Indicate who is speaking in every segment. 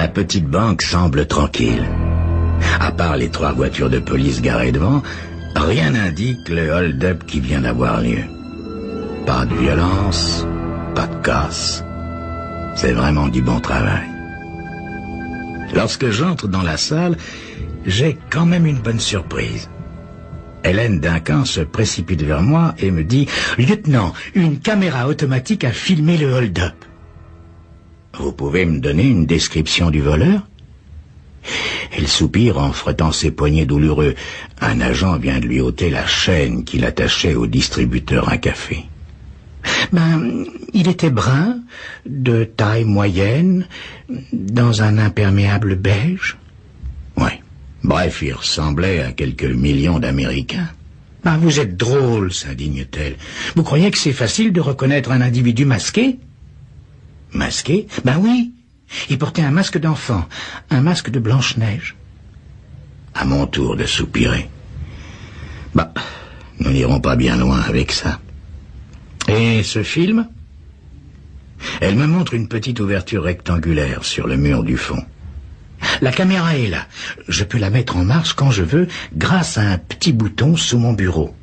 Speaker 1: La petite banque semble tranquille. À part les 3 voitures de police garées devant, rien n'indique le hold-up qui vient d'avoir lieu. Pas de violence, pas de casse. C'est vraiment du bon travail. Lorsque j'entre dans la salle, j'ai quand même une bonne surprise. Hélène Duncan se précipite vers moi et me dit « Lieutenant, une caméra automatique a filmé le hold-up. » Vous pouvez me donner une description du voleur? Elle soupire en frottant ses poignets douloureux. Un agent vient de lui ôter la chaîne qu'il attachait au distributeur à café. Il était brun, de taille moyenne, dans un imperméable beige. Oui. Bref, il ressemblait à quelques millions d'Américains. Vous êtes drôle, s'indigne-t-elle. Vous croyez que c'est facile de reconnaître un individu masqué? Masqué? Oui. Il portait un masque d'enfant, un masque de Blanche-Neige. À mon tour de soupirer. Nous n'irons pas bien loin avec ça. Et ce film? Elle me montre une petite ouverture rectangulaire sur le mur du fond. La caméra est là. Je peux la mettre en marche quand je veux grâce à un petit bouton sous mon bureau.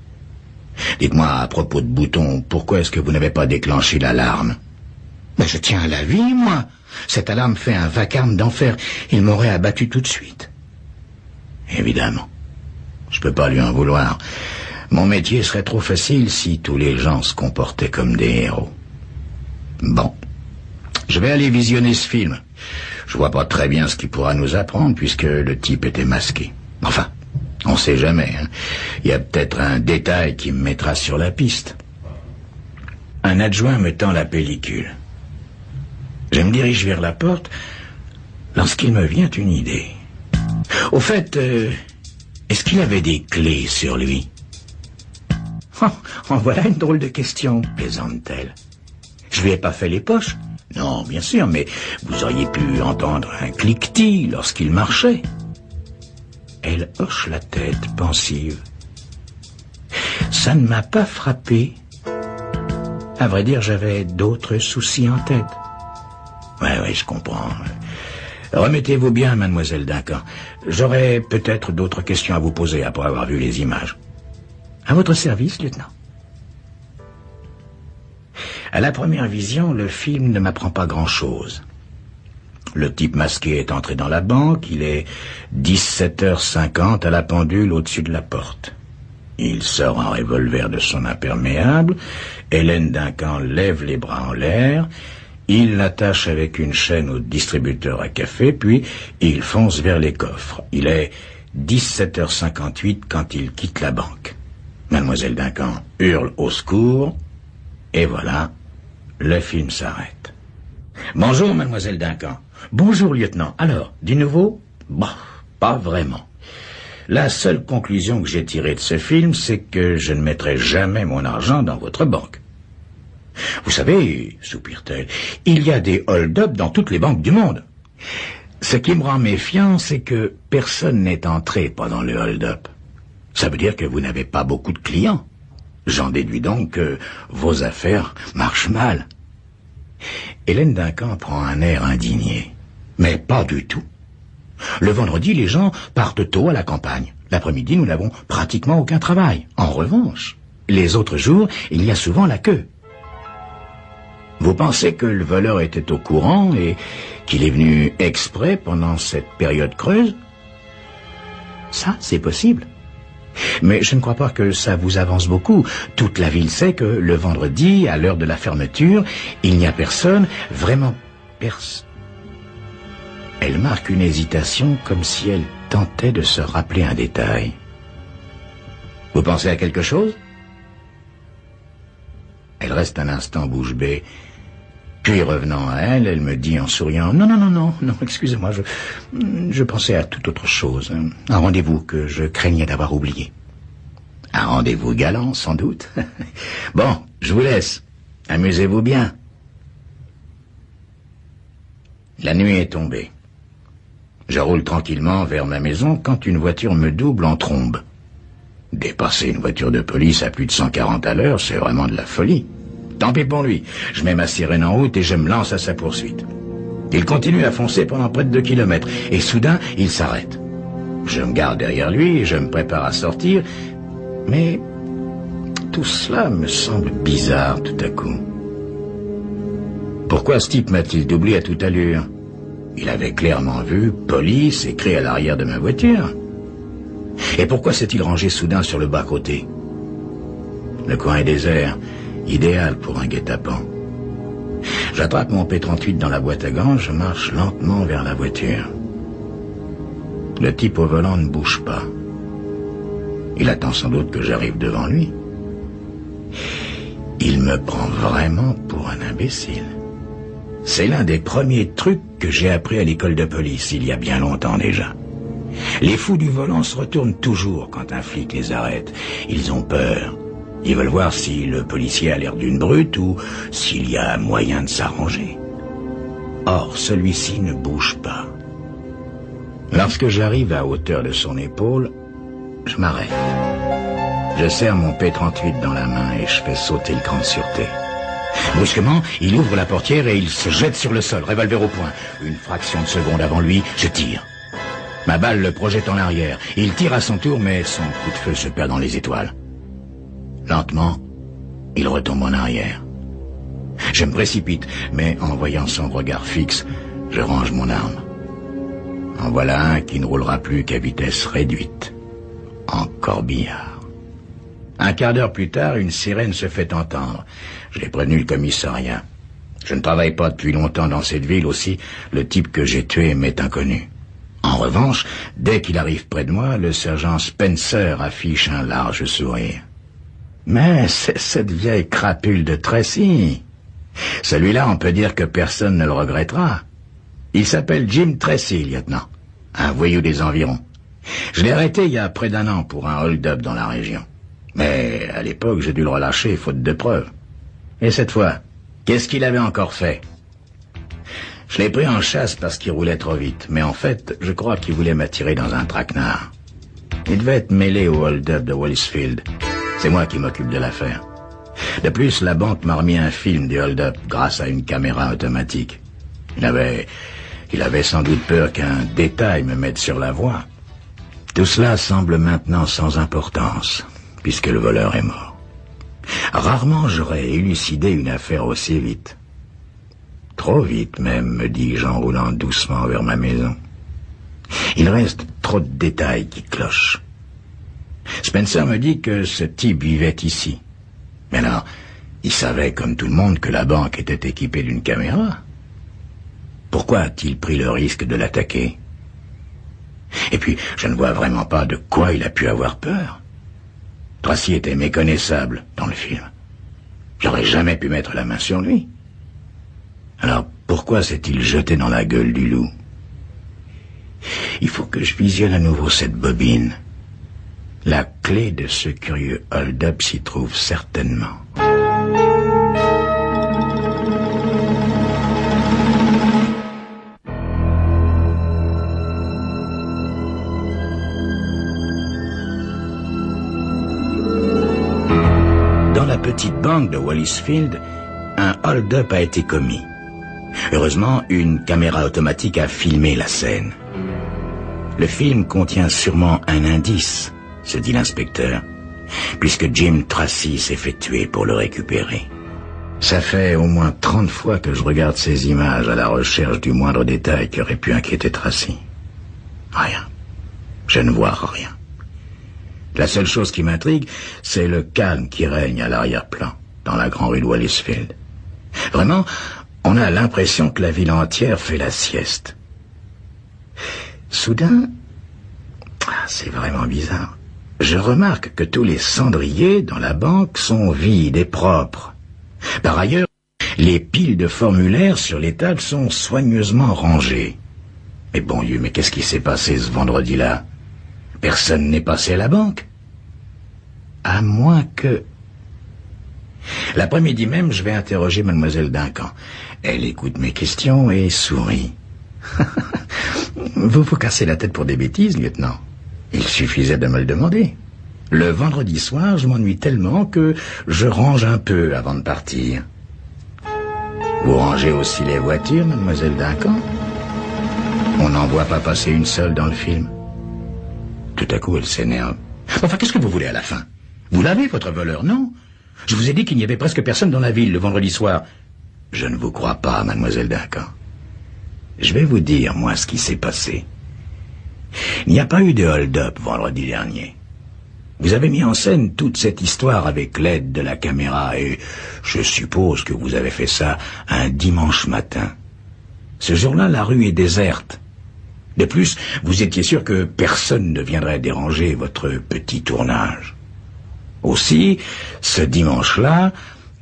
Speaker 1: Dites-moi, à propos de boutons, pourquoi est-ce que vous n'avez pas déclenché l'alarme? Je tiens à la vie, moi. Cette alarme fait un vacarme d'enfer. Il m'aurait abattu tout de suite. Évidemment. Je peux pas lui en vouloir. Mon métier serait trop facile si tous les gens se comportaient comme des héros. Bon. Je vais aller visionner ce film. Je vois pas très bien ce qu'il pourra nous apprendre puisque le type était masqué. Enfin, on sait jamais. Il y a peut-être un détail qui me mettra sur la piste. Un adjoint me tend la pellicule. Je me dirige vers la porte lorsqu'il me vient une idée. Au fait, est-ce qu'il avait des clés sur lui? En voilà une drôle de question, plaisante-t-elle. Je lui ai pas fait les poches? Non, bien sûr, mais vous auriez pu entendre un cliquetis lorsqu'il marchait. Elle hoche la tête, pensive. Ça ne m'a pas frappé. À vrai dire, j'avais d'autres soucis en tête. Oui, je comprends. Remettez-vous bien, mademoiselle Duncan. J'aurai peut-être d'autres questions à vous poser après avoir vu les images. À votre service, lieutenant. À la première vision, le film ne m'apprend pas grand-chose. Le type masqué est entré dans la banque, il est 17h50 à la pendule au-dessus de la porte. Il sort un revolver de son imperméable, Hélène Duncan lève les bras en l'air, il l'attache avec une chaîne au distributeur à café, puis il fonce vers les coffres. Il est 17h58 quand il quitte la banque. Mademoiselle Duncan hurle au secours, et voilà, le film s'arrête. Bonjour, mademoiselle Duncan. Bonjour, lieutenant. Alors, du nouveau? Pas vraiment. La seule conclusion que j'ai tirée de ce film, c'est que je ne mettrai jamais mon argent dans votre banque. Vous savez, soupire-t-elle, il y a des hold-up dans toutes les banques du monde. Ce qui me rend méfiant, c'est que personne n'est entré pendant le hold-up. Ça veut dire que vous n'avez pas beaucoup de clients. J'en déduis donc que vos affaires marchent mal. Hélène Duncan prend un air indigné. Mais pas du tout. Le vendredi, les gens partent tôt à la campagne. L'après-midi, nous n'avons pratiquement aucun travail. En revanche, les autres jours, il y a souvent la queue. Vous pensez que le voleur était au courant et qu'il est venu exprès pendant cette période creuse? Ça, c'est possible. Mais je ne crois pas que ça vous avance beaucoup. Toute la ville sait que le vendredi, à l'heure de la fermeture, il n'y a personne, vraiment personne. Elle marque une hésitation comme si elle tentait de se rappeler un détail. Vous pensez à quelque chose? Elle reste un instant bouche bée. Puis revenant à elle, elle me dit en souriant « Non, excusez-moi, je pensais à toute autre chose. Un rendez-vous que je craignais d'avoir oublié. » Un rendez-vous galant, sans doute. Bon, je vous laisse. Amusez-vous bien. La nuit est tombée. Je roule tranquillement vers ma maison quand une voiture me double en trombe. Dépasser une voiture de police à plus de 140 à l'heure, c'est vraiment de la folie. Tant pis pour lui. Je mets ma sirène en route et je me lance à sa poursuite. Il continue à foncer pendant près de 2 kilomètres, et soudain, il s'arrête. Je me garde derrière lui, je me prépare à sortir, mais tout cela me semble bizarre tout à coup. Pourquoi ce type m'a-t-il doublé à toute allure? Il avait clairement vu « Police » écrit à l'arrière de ma voiture. Et pourquoi s'est-il rangé soudain sur le bas-côté? Le coin est désert, idéal pour un guet-apens. J'attrape mon P38 dans la boîte à gants, je marche lentement vers la voiture. Le type au volant ne bouge pas. Il attend sans doute que j'arrive devant lui. Il me prend vraiment pour un imbécile. C'est l'un des premiers trucs que j'ai appris à l'école de police, il y a bien longtemps déjà. Les fous du volant se retournent toujours quand un flic les arrête. Ils ont peur. Ils veulent voir si le policier a l'air d'une brute ou s'il y a moyen de s'arranger. Or, celui-ci ne bouge pas. Lorsque j'arrive à hauteur de son épaule, je m'arrête. Je serre mon P38 dans la main et je fais sauter le cran de sûreté. Brusquement, il ouvre la portière et il se jette sur le sol, revolver au poing. Une fraction de seconde avant lui, je tire. Ma balle le projette en arrière. Il tire à son tour, mais son coup de feu se perd dans les étoiles. Lentement, il retombe en arrière. Je me précipite, mais en voyant son regard fixe, je range mon arme. En voilà un qui ne roulera plus qu'à vitesse réduite. En corbillard. Un quart d'heure plus tard, une sirène se fait entendre. Je l'ai prévenu le commissariat. Je ne travaille pas depuis longtemps dans cette ville aussi. Le type que j'ai tué m'est inconnu. En revanche, dès qu'il arrive près de moi, le sergent Spencer affiche un large sourire. Mais c'est cette vieille crapule de Tracy. Celui-là, on peut dire que personne ne le regrettera. Il s'appelle Jim Tracy, lieutenant. Un voyou des environs. Je l'ai arrêté il y a près d'1 an pour un hold-up dans la région. Mais à l'époque, j'ai dû le relâcher, faute de preuves. Et cette fois, qu'est-ce qu'il avait encore fait? Je l'ai pris en chasse parce qu'il roulait trop vite. Mais en fait, je crois qu'il voulait m'attirer dans un traquenard. Il devait être mêlé au hold-up de Wallisfield. C'est moi qui m'occupe de l'affaire. De plus, la banque m'a remis un film du hold-up grâce à une caméra automatique. Il avait sans doute peur qu'un détail me mette sur la voie. Tout cela semble maintenant sans importance, puisque le voleur est mort. Rarement j'aurais élucidé une affaire aussi vite. Trop vite même, me dis-je en roulant doucement vers ma maison. Il reste trop de détails qui clochent. Spencer me dit que ce type vivait ici. Mais alors, il savait comme tout le monde que la banque était équipée d'une caméra. Pourquoi a-t-il pris le risque de l'attaquer? Et puis, je ne vois vraiment pas de quoi il a pu avoir peur. Tracy était méconnaissable dans le film. J'aurais jamais pu mettre la main sur lui. Alors, pourquoi s'est-il jeté dans la gueule du loup? Il faut que je visionne à nouveau cette bobine. La clé de ce curieux hold-up s'y trouve certainement. Dans la petite banque de Wallisfield, un hold-up a été commis. Heureusement, une caméra automatique a filmé la scène. Le film contient sûrement un indice, se dit l'inspecteur, puisque Jim Tracy s'est fait tuer pour le récupérer. Ça fait au moins 30 fois que je regarde ces images à la recherche du moindre détail qui aurait pu inquiéter Tracy. Rien. Je ne vois rien. La seule chose qui m'intrigue, c'est le calme qui règne à l'arrière-plan, dans la grande rue de Wallisfield. Vraiment, on a l'impression que la ville entière fait la sieste. Soudain, c'est vraiment bizarre. Je remarque que tous les cendriers dans la banque sont vides et propres. Par ailleurs, les piles de formulaires sur les tables sont soigneusement rangées. Mais bon Dieu, mais qu'est-ce qui s'est passé ce vendredi-là? Personne n'est passé à la banque. À moins que... L'après-midi même, je vais interroger mademoiselle Duncan. Elle écoute mes questions et sourit. Vous vous cassez la tête pour des bêtises, lieutenant. Il suffisait de me le demander. Le vendredi soir, je m'ennuie tellement que je range un peu avant de partir. Vous rangez aussi les voitures, mademoiselle Duncan? On n'en voit pas passer une seule dans le film. Tout à coup, elle s'énerve. Enfin, qu'est-ce que vous voulez à la fin? Vous l'avez, votre voleur, non? Je vous ai dit qu'il n'y avait presque personne dans la ville le vendredi soir. Je ne vous crois pas, mademoiselle Duncan. Je vais vous dire, moi, ce qui s'est passé. Il n'y a pas eu de hold-up vendredi dernier. Vous avez mis en scène toute cette histoire avec l'aide de la caméra et je suppose que vous avez fait ça un dimanche matin. Ce jour-là, la rue est déserte. De plus, vous étiez sûr que personne ne viendrait déranger votre petit tournage. Aussi, ce dimanche-là,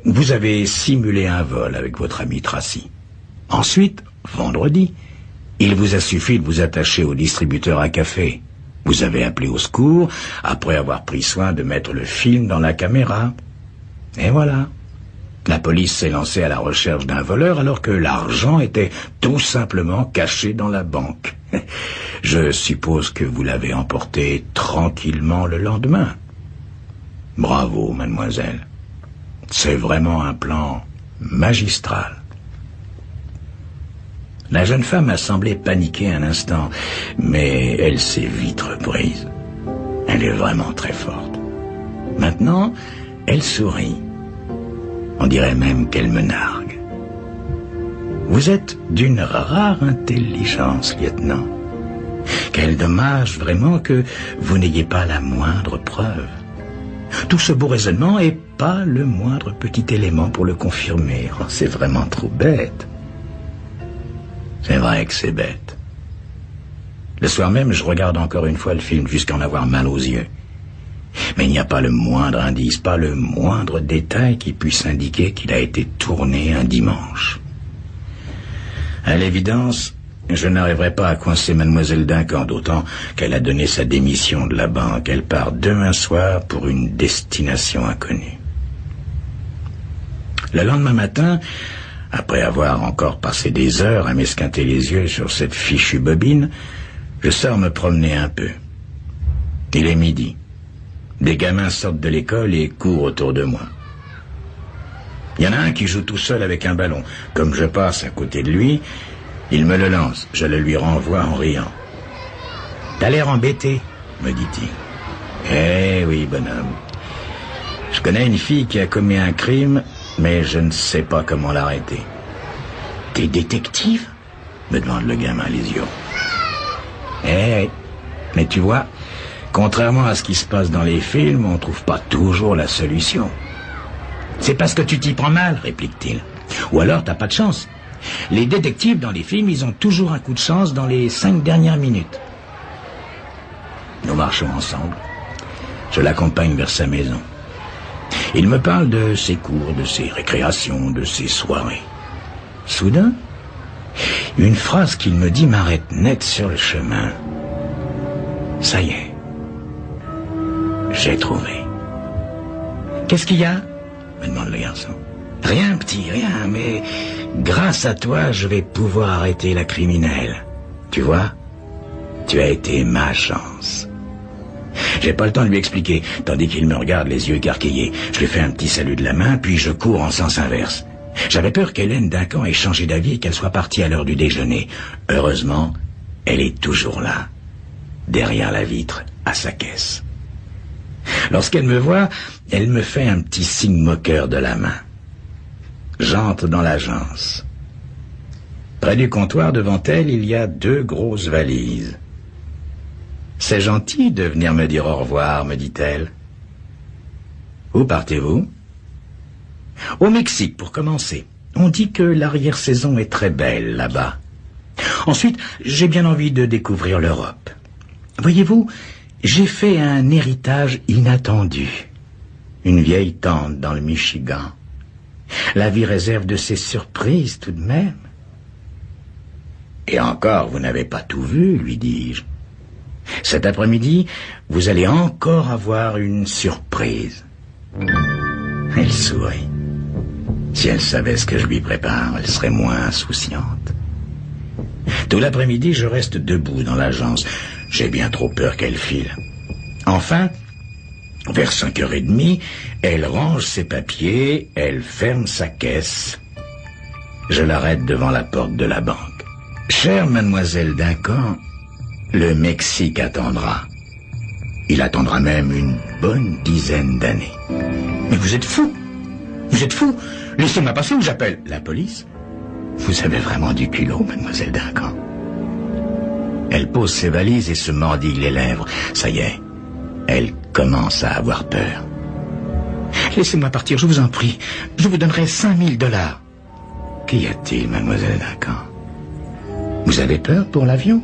Speaker 1: vous avez simulé un vol avec votre ami Tracy. Ensuite, vendredi, il vous a suffi de vous attacher au distributeur à café. Vous avez appelé au secours après avoir pris soin de mettre le film dans la caméra. Et voilà. La police s'est lancée à la recherche d'un voleur alors que l'argent était tout simplement caché dans la banque. Je suppose que vous l'avez emporté tranquillement le lendemain. Bravo, mademoiselle. C'est vraiment un plan magistral. La jeune femme a semblé paniquer un instant, mais elle s'est vite reprise. Elle est vraiment très forte. Maintenant, elle sourit. On dirait même qu'elle me nargue. Vous êtes d'une rare intelligence, lieutenant. Quel dommage vraiment que vous n'ayez pas la moindre preuve. Tout ce beau raisonnement et pas le moindre petit élément pour le confirmer. Oh, c'est vraiment trop bête. C'est vrai que c'est bête. Le soir même, je regarde encore une fois le film jusqu'à en avoir mal aux yeux. Mais il n'y a pas le moindre indice, pas le moindre détail qui puisse indiquer qu'il a été tourné un dimanche. À l'évidence, je n'arriverai pas à coincer mademoiselle Duncan, d'autant qu'elle a donné sa démission de la banque. Elle part demain soir pour une destination inconnue. Le lendemain matin, après avoir encore passé des heures à m'esquinter les yeux sur cette fichue bobine, je sors me promener un peu. Il est midi. Des gamins sortent de l'école et courent autour de moi. Il y en a un qui joue tout seul avec un ballon. Comme je passe à côté de lui, il me le lance. Je le lui renvoie en riant. « T'as l'air embêté, me dit-il. »« Eh oui, bonhomme. Je connais une fille qui a commis un crime, mais je ne sais pas comment l'arrêter. »« T'es détective ?» me demande le gamin les yeux. « Eh, mais tu vois, contrairement à ce qui se passe dans les films, on ne trouve pas toujours la solution. »« C'est parce que tu t'y prends mal, réplique-t-il. Ou alors t'as pas de chance. Les détectives dans les films, ils ont toujours un coup de chance dans les 5 dernières minutes. » Nous marchons ensemble. Je l'accompagne vers sa maison. Il me parle de ses cours, de ses récréations, de ses soirées. Soudain, une phrase qu'il me dit m'arrête net sur le chemin. « Ça y est. J'ai trouvé. »« Qu'est-ce qu'il y a ?» me demande le garçon. « Rien, petit, rien, mais grâce à toi, je vais pouvoir arrêter la criminelle. Tu vois, tu as été ma chance. » J'ai pas le temps de lui expliquer, tandis qu'il me regarde les yeux écarquillés. Je lui fais un petit salut de la main, puis je cours en sens inverse. J'avais peur qu'Hélène Duncan ait changé d'avis et qu'elle soit partie à l'heure du déjeuner. Heureusement, elle est toujours là, derrière la vitre, à sa caisse. Lorsqu'elle me voit, elle me fait un petit signe moqueur de la main. J'entre dans l'agence. Près du comptoir, devant elle, il y a 2 grosses valises. « C'est gentil de venir me dire au revoir, me dit-elle. »« Où partez-vous ?»« Au Mexique, pour commencer. On dit que l'arrière-saison est très belle là-bas. Ensuite, j'ai bien envie de découvrir l'Europe. Voyez-vous, j'ai fait un héritage inattendu. Une vieille tante dans le Michigan. La vie réserve de ces surprises tout de même. »« Et encore, vous n'avez pas tout vu, lui dis-je. Cet après-midi, vous allez encore avoir une surprise. » Elle sourit. Si elle savait ce que je lui prépare, elle serait moins insouciante. Tout l'après-midi, je reste debout dans l'agence. J'ai bien trop peur qu'elle file. Enfin, vers 5h30, elle range ses papiers, elle ferme sa caisse. Je l'arrête devant la porte de la banque. Chère mademoiselle Duncan, le Mexique attendra. Il attendra même une bonne dizaine d'années.
Speaker 2: Mais vous êtes fou! Vous êtes fou! Laissez-moi passer ou j'appelle
Speaker 1: la police. Vous avez vraiment du culot, mademoiselle Duncan. Elle pose ses valises et se mordille les lèvres. Ça y est, elle commence à avoir peur.
Speaker 2: Laissez-moi partir, je vous en prie. Je vous donnerai $5000.
Speaker 1: Qu'y a-t-il, mademoiselle Duncan? Vous avez peur pour l'avion?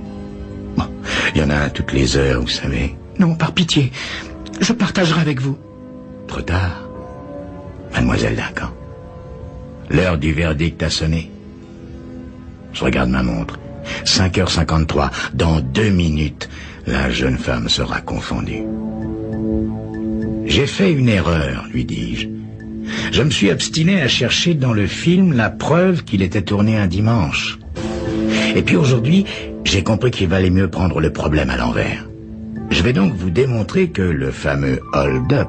Speaker 1: Bon, il y en a un toutes les heures, vous savez.
Speaker 2: Non, par pitié. Je partagerai avec vous.
Speaker 1: Trop tard, mademoiselle Duncan. L'heure du verdict a sonné. Je regarde ma montre. 5h53. Dans 2 minutes, la jeune femme sera confondue. J'ai fait une erreur, lui dis-je. Je me suis obstiné à chercher dans le film la preuve qu'il était tourné un dimanche. Et puis aujourd'hui, j'ai compris qu'il valait mieux prendre le problème à l'envers. Je vais donc vous démontrer que le fameux hold-up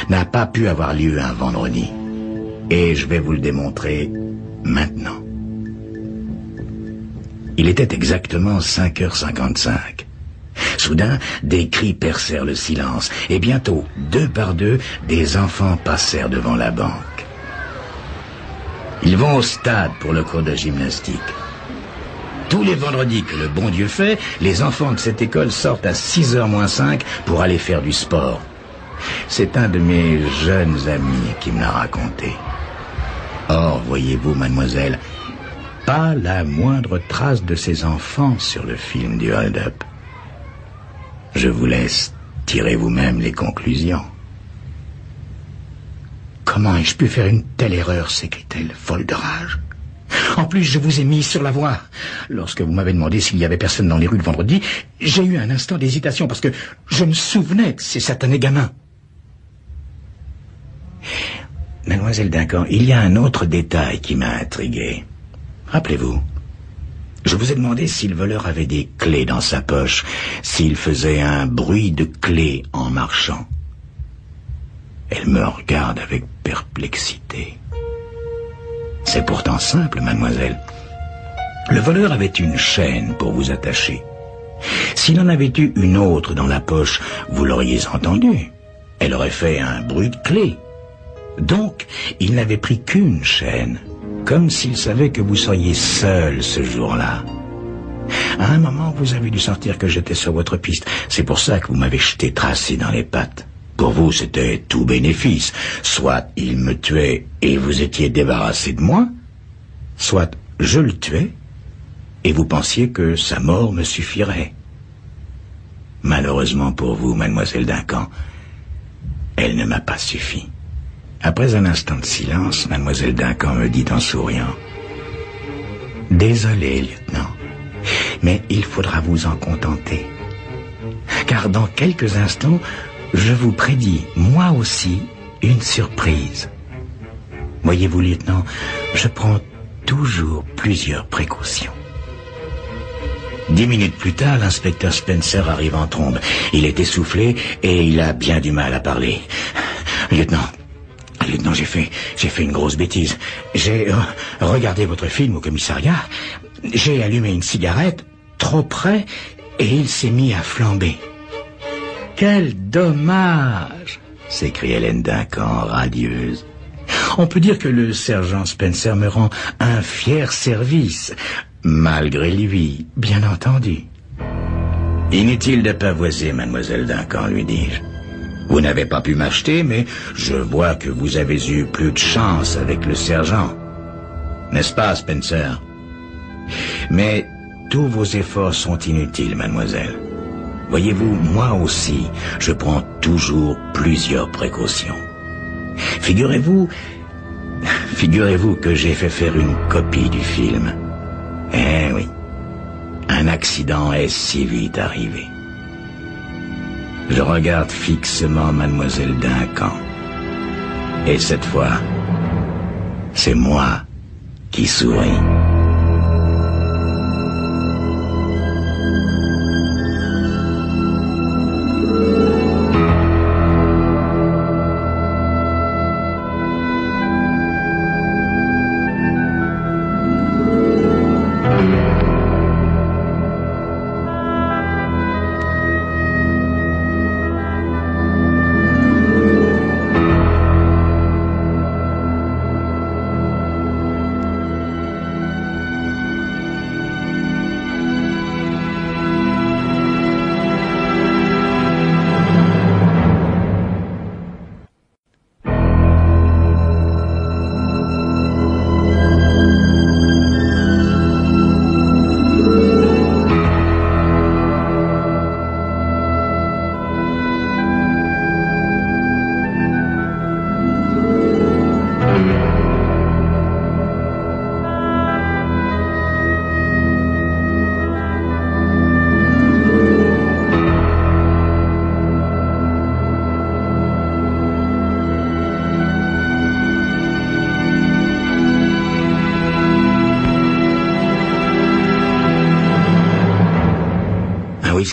Speaker 1: n'a pas pu avoir lieu un vendredi. Et je vais vous le démontrer maintenant. Il était exactement 5h55. Soudain, des cris percèrent le silence, et bientôt, 2 par 2, des enfants passèrent devant la banque. Ils vont au stade pour le cours de gymnastique. Tous les vendredis que le bon Dieu fait, les enfants de cette école sortent à 6h moins 5 pour aller faire du sport. C'est un de mes jeunes amis qui me l'a raconté. Or, voyez-vous, mademoiselle, pas la moindre trace de ces enfants sur le film du hold-up. Je vous laisse tirer vous-même les conclusions.
Speaker 2: Comment ai-je pu faire une telle erreur, s'écrie-t-elle, folle de rage. En plus, je vous ai mis sur la voie. Lorsque vous m'avez demandé s'il y avait personne dans les rues le vendredi, j'ai eu un instant d'hésitation parce que je me souvenais de ces satanés gamins.
Speaker 1: Mademoiselle Duncan, il y a un autre détail qui m'a intrigué. Rappelez-vous, je vous ai demandé si le voleur avait des clés dans sa poche, s'il faisait un bruit de clés en marchant. Elle me regarde avec perplexité. C'est pourtant simple, mademoiselle. Le voleur avait une chaîne pour vous attacher. S'il en avait eu une autre dans la poche, vous l'auriez entendu. Elle aurait fait un bruit de clé. Donc, il n'avait pris qu'une chaîne, comme s'il savait que vous seriez seul ce jour-là. À un moment, vous avez dû sentir que j'étais sur votre piste. C'est pour ça que vous m'avez jeté tracé dans les pattes. Pour vous, c'était tout bénéfice. Soit il me tuait et vous étiez débarrassé de moi, soit je le tuais et vous pensiez que sa mort me suffirait. Malheureusement pour vous, mademoiselle Duncan, elle ne m'a pas suffi. Après un instant de silence, mademoiselle Duncan me dit en souriant: « Désolé, lieutenant, mais il faudra vous en contenter. Car dans quelques instants, je vous prédis, moi aussi, une surprise. Voyez-vous, lieutenant, je prends toujours plusieurs précautions. » 10 minutes plus tard, l'inspecteur Spencer arrive en trombe. Il est essoufflé et il a bien du mal à parler. « Lieutenant, j'ai fait une grosse bêtise. J'ai regardé votre film au commissariat, j'ai allumé une cigarette trop près et il s'est mis à flamber. » « Quel dommage !» s'écrie Hélène Duncan, radieuse. « On peut dire que le sergent Spencer me rend un fier service, malgré lui, bien entendu. »« Inutile de pavoiser, mademoiselle Duncan, lui dis-je. Vous n'avez pas pu m'acheter, mais je vois que vous avez eu plus de chance avec le sergent. N'est-ce pas, Spencer? Mais tous vos efforts sont inutiles, mademoiselle. Voyez-vous, moi aussi, je prends toujours plusieurs précautions. Figurez-vous que j'ai fait faire une copie du film. Eh oui, un accident est si vite arrivé. Je regarde fixement mademoiselle Duncan. Et cette fois, c'est moi qui souris.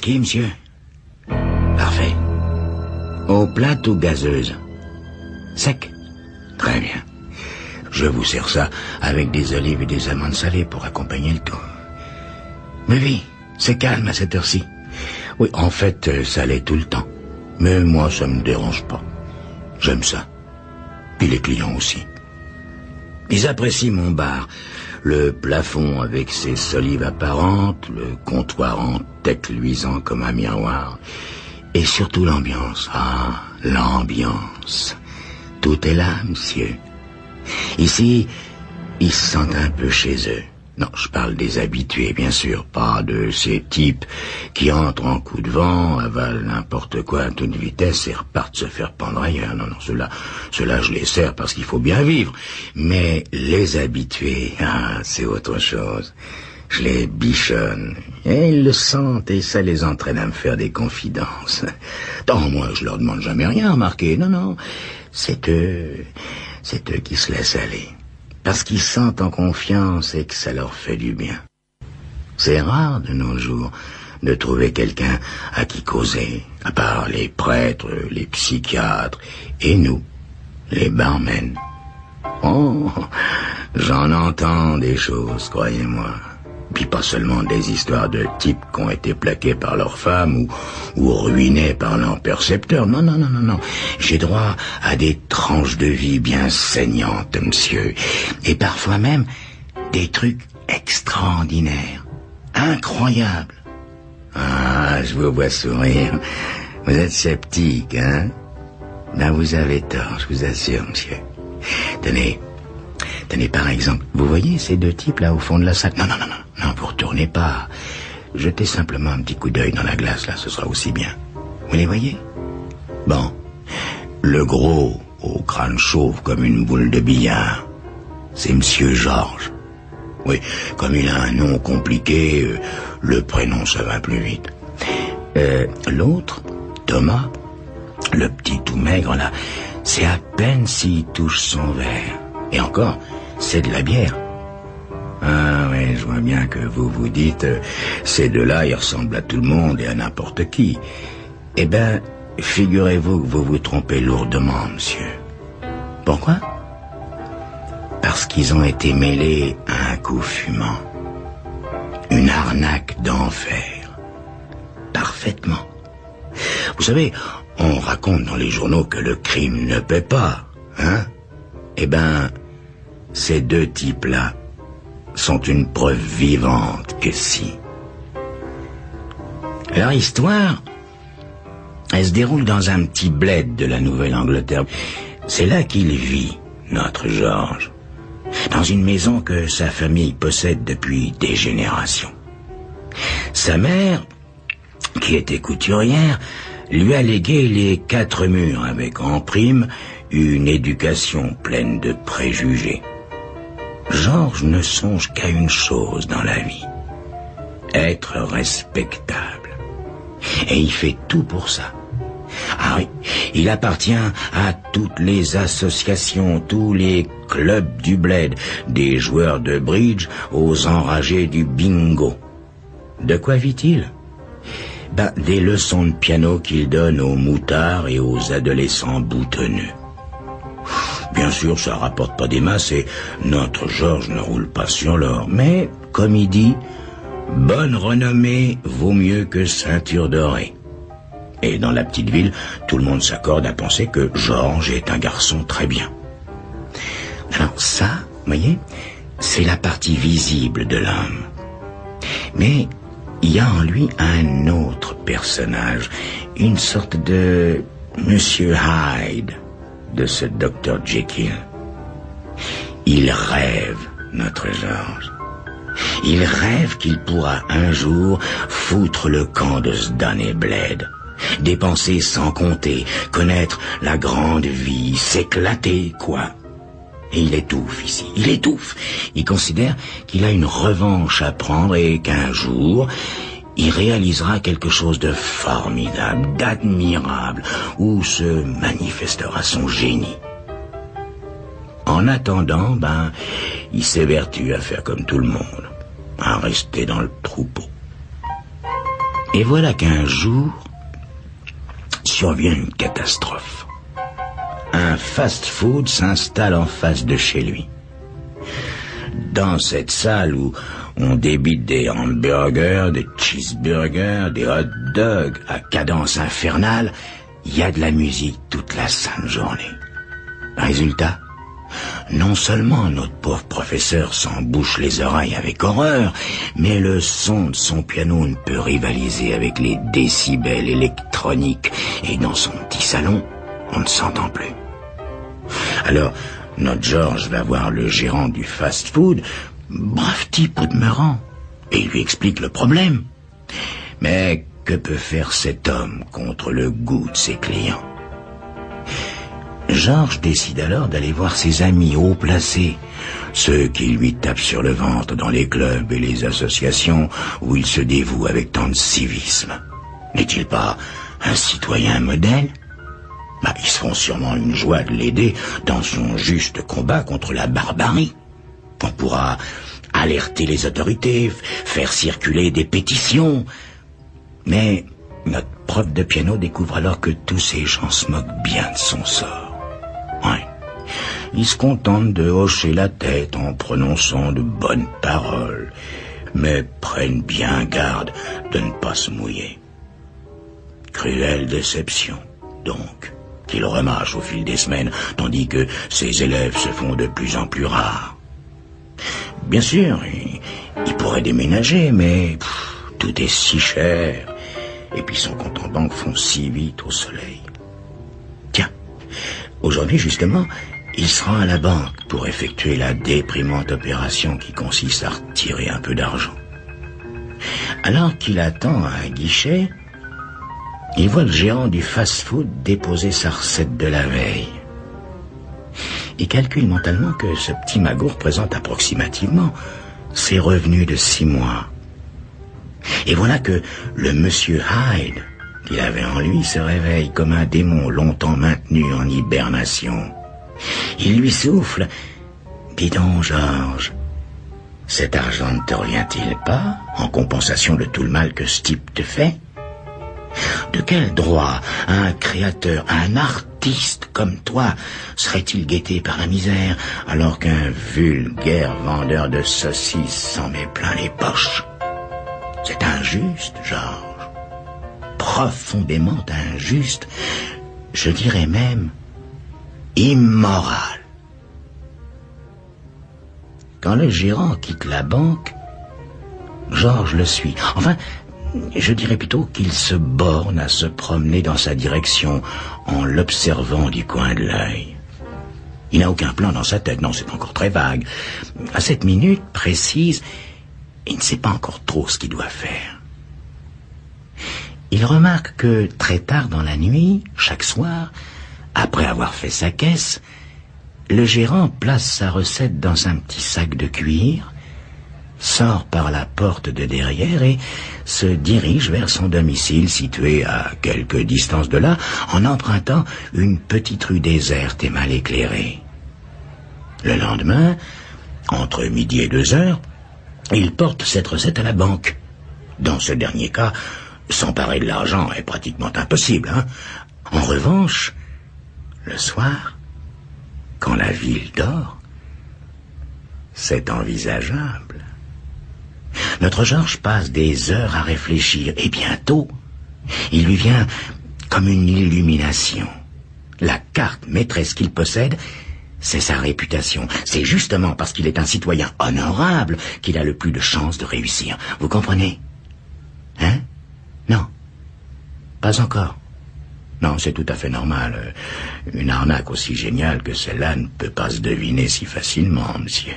Speaker 1: whisky, monsieur? Parfait. Eau plate ou gazeuse? Sec? Très bien. Je vous sers ça avec des olives et des amandes salées pour accompagner le tout. Mais oui, c'est calme à cette heure-ci. Oui, en fait, ça l'est tout le temps. Mais moi, ça me dérange pas. J'aime ça. Puis les clients aussi. Ils apprécient mon bar. Le plafond avec ses solives apparentes, le comptoir en tête luisant comme un miroir. Et surtout l'ambiance. Ah, l'ambiance. Tout est là, monsieur. Ici, ils se sentent un peu chez eux. Non, je parle des habitués, bien sûr, pas de ces types qui entrent en coup de vent, avalent n'importe quoi à toute vitesse et repartent se faire pendre ailleurs. Non, ceux-là, je les sers parce qu'il faut bien vivre. Mais les habitués, c'est autre chose. Je les bichonne. Et ils le sentent et ça les entraîne à me faire des confidences. Tant moi, je leur demande jamais rien, remarquez. Non, c'est eux qui se laissent aller. Parce qu'ils sentent en confiance et que ça leur fait du bien. C'est rare de nos jours de trouver quelqu'un à qui causer, à part les prêtres, les psychiatres et nous, les barmen. Oh, j'en entends des choses, croyez-moi. Puis pas seulement des histoires de types qui ont été plaqués par leurs femmes ou ruinés par leurs percepteurs. Non. J'ai droit à des tranches de vie bien saignantes, monsieur. Et parfois même des trucs extraordinaires, incroyables. Ah, je vous vois sourire. Vous êtes sceptique, hein? Ben, vous avez tort, je vous assure, monsieur. Tenez, par exemple, vous voyez ces deux types là au fond de la salle? Non, vous retournez pas. Jetez simplement un petit coup d'œil dans la glace, là, ce sera aussi bien. Vous les voyez? Bon, le gros, au crâne chauve comme une boule de billard, c'est Monsieur Georges. Oui, comme il a un nom compliqué, le prénom ça va plus vite. L'autre, Thomas, le petit tout maigre là, c'est à peine s'il touche son verre. Et encore, c'est de la bière. Ah oui, je vois bien que vous vous dites, ces deux-là, ils ressemblent à tout le monde et à n'importe qui. Eh ben, figurez-vous que vous vous trompez lourdement, monsieur. Pourquoi? Parce qu'ils ont été mêlés à un coup fumant. Une arnaque d'enfer. Parfaitement. Vous savez, on raconte dans les journaux que le crime ne paie pas, hein? Eh ben, ces deux types-là sont une preuve vivante que si. Leur histoire, elle se déroule dans un petit bled de la Nouvelle-Angleterre. C'est là qu'il vit, notre Georges, dans une maison que sa famille possède depuis des générations. Sa mère, qui était couturière, lui a légué les 4 murs avec en prime une éducation pleine de préjugés. Georges ne songe qu'à une chose dans la vie, être respectable. Et il fait tout pour ça. Ah oui, il appartient à toutes les associations, tous les clubs du bled, des joueurs de bridge aux enragés du bingo. De quoi vit-il? Des leçons de piano qu'il donne aux moutards et aux adolescents boutonneux. Bien sûr, ça rapporte pas des masses et notre Georges ne roule pas sur l'or. Mais, comme il dit, bonne renommée vaut mieux que ceinture dorée. Et dans la petite ville, tout le monde s'accorde à penser que Georges est un garçon très bien. Alors ça, vous voyez, c'est la partie visible de l'homme. Mais il y a en lui un autre personnage, une sorte de Monsieur Hyde de ce Dr. Jekyll. Il rêve, notre Georges. Il rêve qu'il pourra un jour foutre le camp de ce damné bled, dépenser sans compter, connaître la grande vie, s'éclater, quoi. Et il étouffe ici, il étouffe. Il considère qu'il a une revanche à prendre et qu'un jour, il réalisera quelque chose de formidable, d'admirable, où se manifestera son génie. En attendant, il s'évertue à faire comme tout le monde, à rester dans le troupeau. Et voilà qu'un jour survient une catastrophe. Un fast-food s'installe en face de chez lui. Dans cette salle où on débite des hamburgers, des cheeseburgers, des hot dogs à cadence infernale, il y a de la musique toute la sainte journée. Résultat, non seulement notre pauvre professeur s'en bouche les oreilles avec horreur, mais le son de son piano ne peut rivaliser avec les décibels électroniques, et dans son petit salon, on ne s'entend plus. Alors, notre Georges va voir le gérant du fast-food, brave type au demeurant, et il lui explique le problème. Mais que peut faire cet homme contre le goût de ses clients? Georges décide alors d'aller voir ses amis haut placés, ceux qui lui tapent sur le ventre dans les clubs et les associations où il se dévoue avec tant de civisme. N'est-il pas un citoyen modèle? Ils se feront sûrement une joie de l'aider dans son juste combat contre la barbarie. On pourra alerter les autorités, faire circuler des pétitions. Mais notre prof de piano découvre alors que tous ces gens se moquent bien de son sort. Ouais. Ils se contentent de hocher la tête en prononçant de bonnes paroles, mais prennent bien garde de ne pas se mouiller. Cruelle déception, donc, qu'il remâche au fil des semaines, tandis que ses élèves se font de plus en plus rares. Bien sûr, il pourrait déménager, mais tout est si cher, et puis son compte en banque fond si vite au soleil. Tiens, aujourd'hui justement, il se rend à la banque pour effectuer la déprimante opération qui consiste à retirer un peu d'argent. Alors qu'il attend à un guichet, il voit le gérant du fast-food déposer sa recette de la veille. Il calcule mentalement que ce petit magot représente approximativement ses revenus de 6 mois. Et voilà que le monsieur Hyde qu'il avait en lui se réveille comme un démon longtemps maintenu en hibernation. Il lui souffle: « Dis donc, Georges, cet argent ne te revient-il pas en compensation de tout le mal que ce type te fait? De quel droit un créateur, un artiste comme toi serait-il guetté par la misère alors qu'un vulgaire vendeur de saucisses s'en met plein les poches? C'est injuste, Georges, profondément injuste, je dirais même immoral. » Quand le gérant quitte la banque, Georges le suit. Enfin, je dirais plutôt qu'il se borne à se promener dans sa direction en l'observant du coin de l'œil. Il n'a aucun plan dans sa tête, non, c'est encore très vague. À cette minute précise, il ne sait pas encore trop ce qu'il doit faire. Il remarque que très tard dans la nuit, chaque soir, après avoir fait sa caisse, le gérant place sa recette dans un petit sac de cuir, sort par la porte de derrière et se dirige vers son domicile situé à quelque distance de là, en empruntant une petite rue déserte et mal éclairée. Le lendemain, entre midi et 2 heures, il porte cette recette à la banque. Dans ce dernier cas, s'emparer de l'argent est pratiquement impossible, hein. En revanche, le soir, quand la ville dort, c'est envisageable. Notre Georges passe des heures à réfléchir, et bientôt, il lui vient comme une illumination. La carte maîtresse qu'il possède, c'est sa réputation. C'est justement parce qu'il est un citoyen honorable qu'il a le plus de chances de réussir. Vous comprenez? Hein? Non. Pas encore. Non, c'est tout à fait normal. Une arnaque aussi géniale que celle-là ne peut pas se deviner si facilement, monsieur.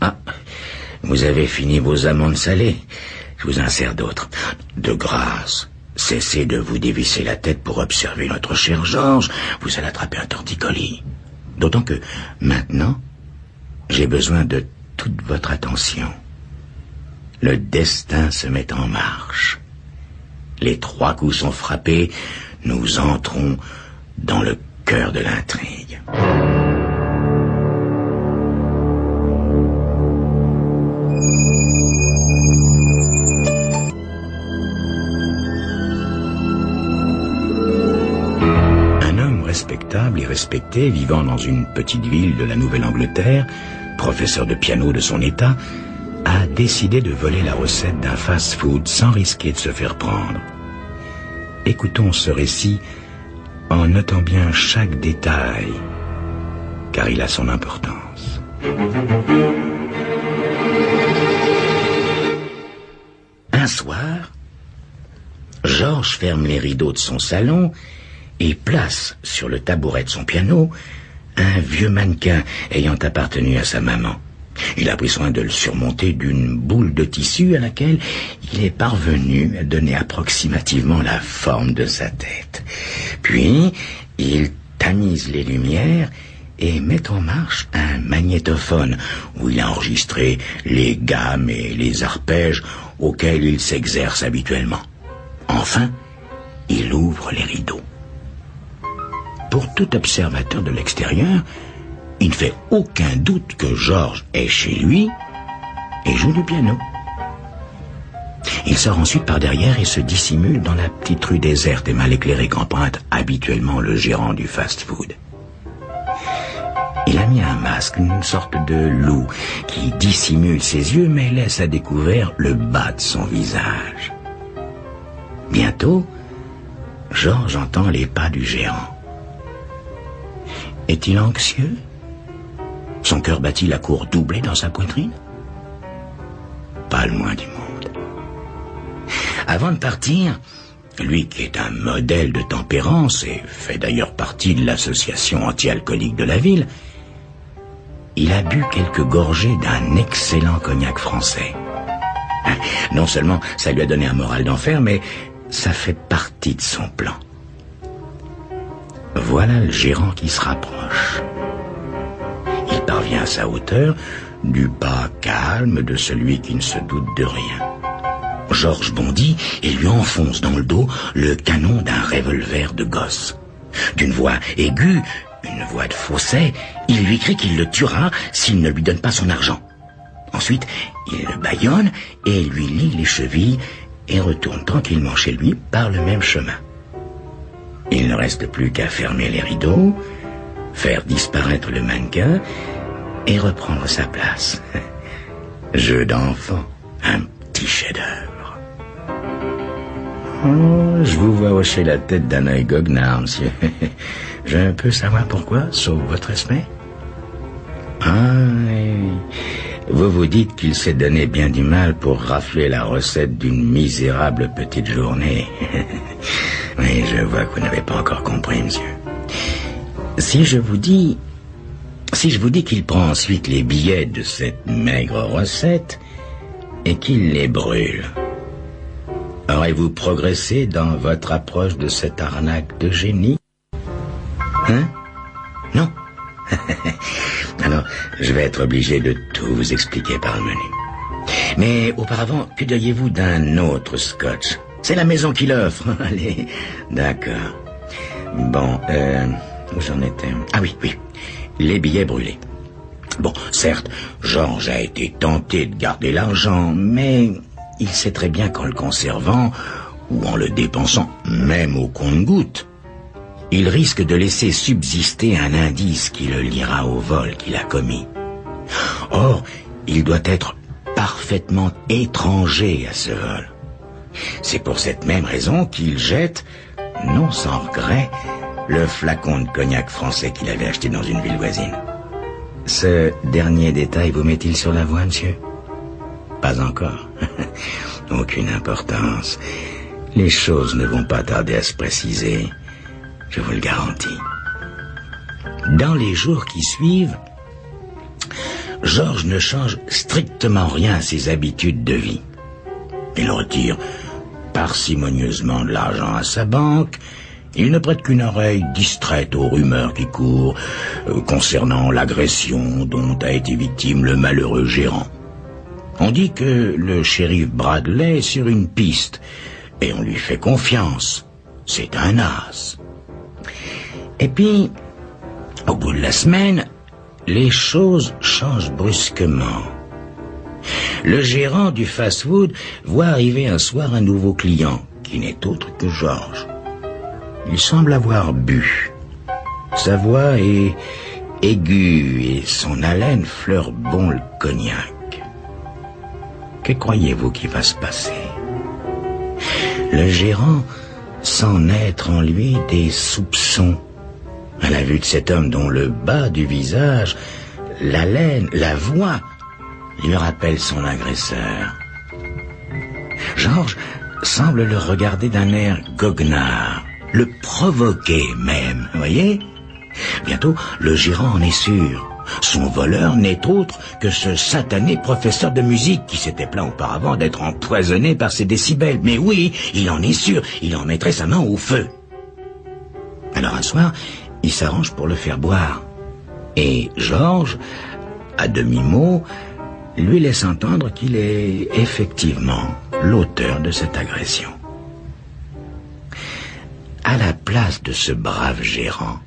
Speaker 1: Ah, vous avez fini vos amandes salées. Je vous insère d'autres. De grâce, cessez de vous dévisser la tête pour observer notre cher Georges. Vous allez attraper un torticolis. D'autant que, maintenant, j'ai besoin de toute votre attention. Le destin se met en marche. Les 3 coups sont frappés, nous entrons dans le cœur de l'intrigue. respectable et respecté, vivant dans une petite ville de la Nouvelle-Angleterre, professeur de piano de son état, a décidé de voler la recette d'un fast-food sans risquer de se faire prendre. Écoutons ce récit en notant bien chaque détail, car il a son importance. Un soir, Georges ferme les rideaux de son salon et place sur le tabouret de son piano un vieux mannequin ayant appartenu à sa maman. Il a pris soin de le surmonter d'une boule de tissu à laquelle il est parvenu à donner approximativement la forme de sa tête. Puis, il tamise les lumières et met en marche un magnétophone où il a enregistré les gammes et les arpèges auxquels il s'exerce habituellement. Enfin, il ouvre les rideaux. Pour tout observateur de l'extérieur, il ne fait aucun doute que Georges est chez lui et joue du piano. Il sort ensuite par derrière et se dissimule dans la petite rue déserte et mal éclairée qu'emprunte habituellement le gérant du fast-food. Il a mis un masque, une sorte de loup, qui dissimule ses yeux mais laisse à découvert le bas de son visage. Bientôt, Georges entend les pas du gérant. Est-il anxieux? Son cœur battit la cour doublée dans sa poitrine? Pas le moins du monde. Avant de partir, lui qui est un modèle de tempérance et fait d'ailleurs partie de l'association anti-alcoolique de la ville, il a bu quelques gorgées d'un excellent cognac français. Non seulement ça lui a donné un moral d'enfer, mais ça fait partie de son plan. Voilà le gérant qui se rapproche. Il parvient à sa hauteur, du pas calme de celui qui ne se doute de rien. Georges bondit et lui enfonce dans le dos le canon d'un revolver de gosse. D'une voix aiguë, une voix de fausset, il lui crie qu'il le tuera s'il ne lui donne pas son argent. Ensuite, il le bâillonne et lui lie les chevilles et retourne tranquillement chez lui par le même chemin. Il ne reste plus qu'à fermer les rideaux, faire disparaître le mannequin et reprendre sa place. Jeu d'enfant, un petit chef-d'œuvre. Oh, je vous vois hocher la tête d'un œil goguenard, monsieur. Je peux savoir pourquoi, sauf votre respect? Ah, oui. Vous vous dites qu'il s'est donné bien du mal pour rafler la recette d'une misérable petite journée. Oui, je vois que vous n'avez pas encore compris, monsieur. Si je vous dis qu'il prend ensuite les billets de cette maigre recette et qu'il les brûle, aurez-vous progressé dans votre approche de cette arnaque de génie? Hein? Non? Alors, je vais être obligé de tout vous expliquer par le menu. Mais auparavant, que diriez-vous d'un autre scotch? C'est la maison qui l'offre. Allez, d'accord. Bon, où j'en étais? Ah oui, les billets brûlés. Bon, certes, Georges a été tenté de garder l'argent, mais il sait très bien qu'en le conservant, ou en le dépensant, même au compte-gouttes, il risque de laisser subsister un indice qui le liera au vol qu'il a commis. Or, il doit être parfaitement étranger à ce vol. C'est pour cette même raison qu'il jette, non sans regret, le flacon de cognac français qu'il avait acheté dans une ville voisine. Ce dernier détail vous met-il sur la voie, monsieur? Pas encore. Aucune importance. Les choses ne vont pas tarder à se préciser. Je vous le garantis. Dans les jours qui suivent, Georges ne change strictement rien à ses habitudes de vie. Il retire parcimonieusement de l'argent à sa banque. Il ne prête qu'une oreille distraite aux rumeurs qui courent concernant l'agression dont a été victime le malheureux gérant. On dit que le shérif Bradley est sur une piste et on lui fait confiance. C'est un as. Et puis, au bout de la semaine, les choses changent brusquement. Le gérant du fast-food voit arriver un soir un nouveau client, qui n'est autre que Georges. Il semble avoir bu. Sa voix est aiguë et son haleine fleure bon le cognac. Que croyez-vous qu'il va se passer? Le gérant sent naître en lui des soupçons à la vue de cet homme dont le bas du visage, l'haleine, la voix lui rappellent son agresseur. Georges semble le regarder d'un air goguenard, le provoquer même, voyez? Bientôt, le gérant en est sûr. Son voleur n'est autre que ce satané professeur de musique qui s'était plaint auparavant d'être empoisonné par ses décibels. Mais oui, il en est sûr, il en mettrait sa main au feu. Alors un soir, il s'arrange pour le faire boire. Et Georges, à demi-mot, lui laisse entendre qu'il est effectivement l'auteur de cette agression. À la place de ce brave gérant,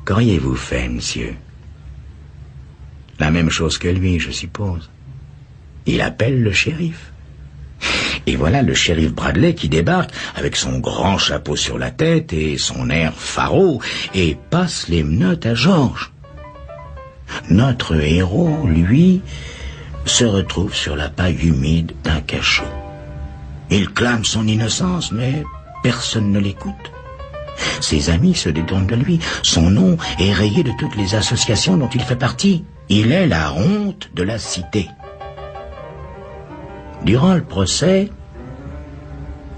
Speaker 1: qu'auriez-vous fait, monsieur? La même chose que lui, je suppose. Il appelle le shérif. Et voilà le shérif Bradley qui débarque avec son grand chapeau sur la tête et son air faraud et passe les menottes à Georges. Notre héros, lui, se retrouve sur la paille humide d'un cachot. Il clame son innocence, mais personne ne l'écoute. Ses amis se détournent de lui. Son nom est rayé de toutes les associations dont il fait partie. Il est la honte de la cité. Durant le procès,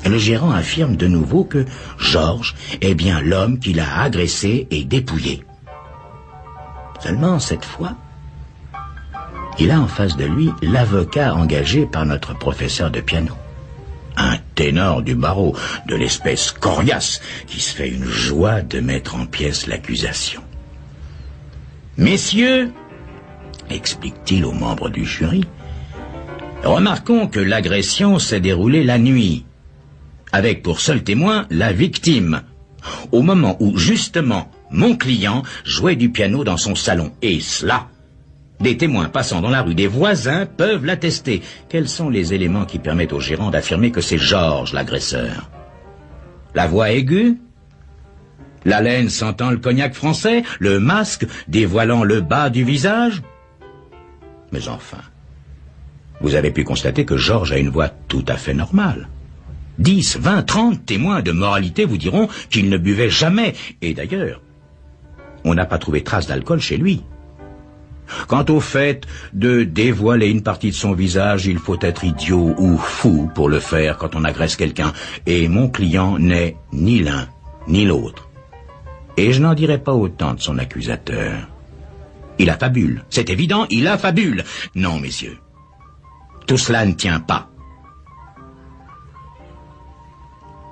Speaker 1: le gérant affirme de nouveau que Georges est bien l'homme qui l'a agressé et dépouillé. Seulement, cette fois, il a en face de lui l'avocat engagé par notre professeur de piano. Un ténor du barreau, de l'espèce coriace, qui se fait une joie de mettre en pièces l'accusation. « Messieurs, explique-t-il aux membres du jury, remarquons que l'agression s'est déroulée la nuit, avec pour seul témoin la victime, au moment où, justement, mon client jouait du piano dans son salon. Et cela, des témoins passant dans la rue, des voisins peuvent l'attester. Quels sont les éléments qui permettent au gérant d'affirmer que c'est Georges l'agresseur? La voix aiguë? L'haleine sentant le cognac français? Le masque dévoilant le bas du visage? Mais enfin, vous avez pu constater que Georges a une voix tout à fait normale. 10, 20, 30 témoins de moralité vous diront qu'il ne buvait jamais. Et d'ailleurs, on n'a pas trouvé trace d'alcool chez lui. Quant au fait de dévoiler une partie de son visage, il faut être idiot ou fou pour le faire quand on agresse quelqu'un. Et mon client n'est ni l'un ni l'autre. Et je n'en dirai pas autant de son accusateur. Il affabule, c'est évident, il affabule. Non, messieurs, tout cela ne tient pas.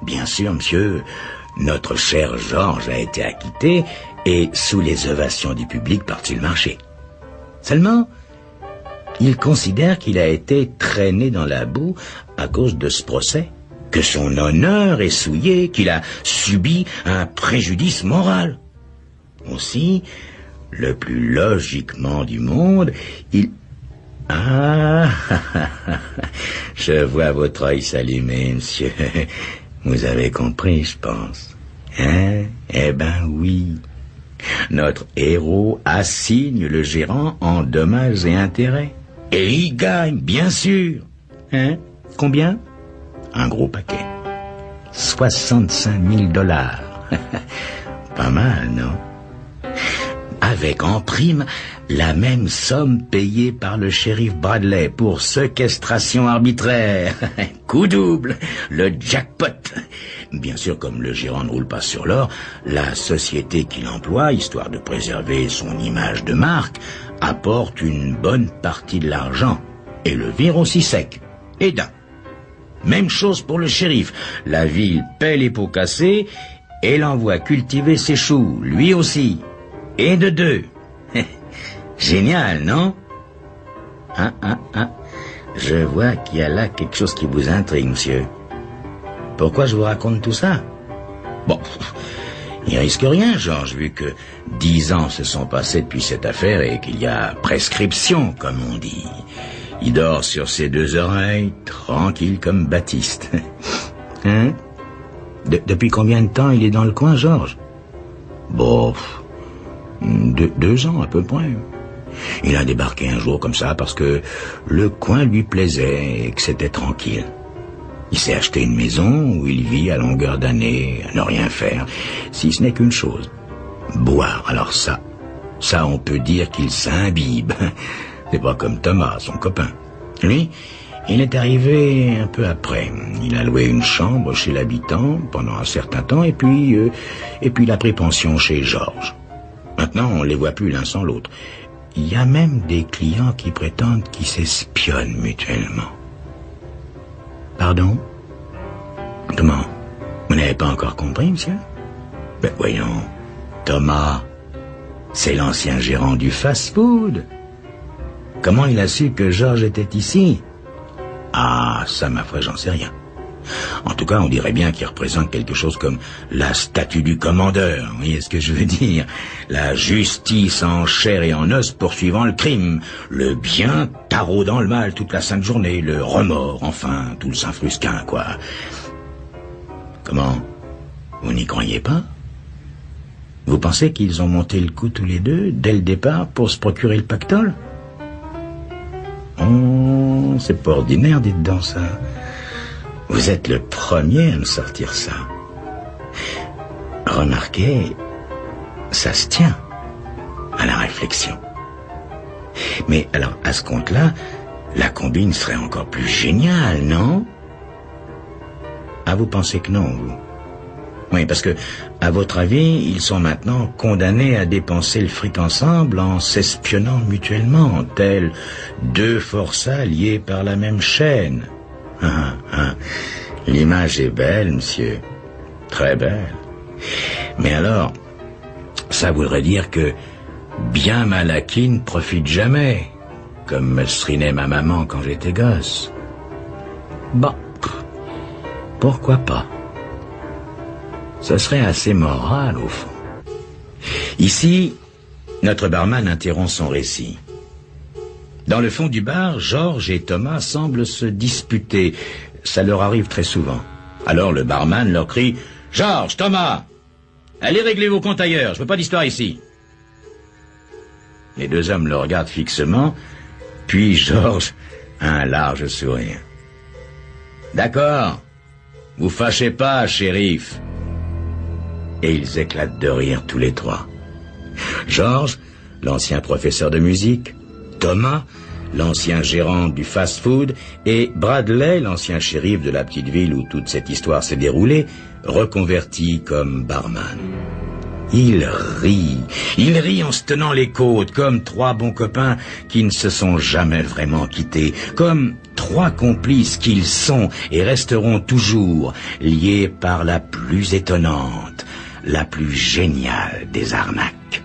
Speaker 1: Bien sûr, monsieur, notre cher Georges a été acquitté et, sous les ovations du public, part-il marcher. Seulement, il considère qu'il a été traîné dans la boue à cause de ce procès, que son honneur est souillé, qu'il a subi un préjudice moral. Aussi, le plus logiquement du monde, il... Ah, je vois votre œil s'allumer, monsieur. Vous avez compris, je pense. Hein? Eh ben oui. Notre héros assigne le gérant en dommages et intérêts. Et il gagne, bien sûr. Hein? Combien? Un gros paquet. 65 000 $. Pas mal, non? Avec en prime la même somme payée par le shérif Bradley pour séquestration arbitraire. Coup double, le jackpot. Bien sûr, comme le gérant ne roule pas sur l'or, la société qu'il emploie, histoire de préserver son image de marque, apporte une bonne partie de l'argent et le vire aussi sec. Et d'un. Même chose pour le shérif. La ville paie les pots cassés et l'envoie cultiver ses choux, lui aussi. Et de deux. Génial, non? Je vois qu'il y a là quelque chose qui vous intrigue, monsieur. Pourquoi je vous raconte tout ça? Bon, il risque rien, Georges, vu que 10 ans se sont passés depuis cette affaire et qu'il y a prescription, comme on dit. Il dort sur ses deux oreilles, tranquille comme Baptiste. Hein? Depuis combien de temps il est dans le coin, Georges? Bon, 2 ans à peu près. Il a débarqué un jour comme ça parce que le coin lui plaisait et que c'était tranquille. Il s'est acheté une maison où il vit à longueur d'année, à ne rien faire, si ce n'est qu'une chose, boire. Alors ça on peut dire qu'il s'imbibe. C'est pas comme Thomas, son copain. Lui, il est arrivé un peu après. Il a loué une chambre chez l'habitant pendant un certain temps et puis il a pris pension chez Georges. Maintenant, on les voit plus l'un sans l'autre. Il y a même des clients qui prétendent qu'ils s'espionnent mutuellement. Pardon? Comment? Vous n'avez pas encore compris, monsieur? Ben voyons, Thomas, c'est l'ancien gérant du fast-food. Comment il a su que Georges était ici? Ah, ça, ma foi, j'en sais rien. En tout cas, on dirait bien qu'il représente quelque chose comme la statue du commandeur. Vous voyez ce que je veux dire? La justice en chair et en os poursuivant le crime. Le bien taraudant le mal toute la sainte journée. Le remords, enfin, tout le Saint-Frusquin, quoi. Comment? Vous n'y croyez pas? Vous pensez qu'ils ont monté le coup tous les deux, dès le départ, pour se procurer le pactole? Oh, c'est pas ordinaire, dites donc ça. Vous êtes le premier à me sortir ça. Remarquez, ça se tient à la réflexion. Mais alors, à ce compte-là, la combine serait encore plus géniale, non? Ah, vous pensez que non, vous? Oui, parce que, à votre avis, ils sont maintenant condamnés à dépenser le fric ensemble en s'espionnant mutuellement, tels deux forçats liés par la même chaîne. L'image est belle, monsieur. Très belle. Mais alors, ça voudrait dire que bien Malachi ne profite jamais, comme me serinait ma maman quand j'étais gosse. Bon, pourquoi pas? Ce serait assez moral, au fond. Ici, notre barman interrompt son récit. Dans le fond du bar, Georges et Thomas semblent se disputer. Ça leur arrive très souvent. Alors le barman leur crie « Georges, Thomas, allez régler vos comptes ailleurs, je veux pas d'histoire ici. » Les deux hommes le regardent fixement, puis Georges a un large sourire. « D'accord, vous fâchez pas, shérif. » Et ils éclatent de rire tous les trois. Georges, l'ancien professeur de musique, Thomas, l'ancien gérant du fast-food, et Bradley, l'ancien shérif de la petite ville où toute cette histoire s'est déroulée, reconverti comme barman. Il rit en se tenant les côtes, comme trois bons copains qui ne se sont jamais vraiment quittés, comme trois complices qu'ils sont et resteront toujours, liés par la plus étonnante, la plus géniale des arnaques.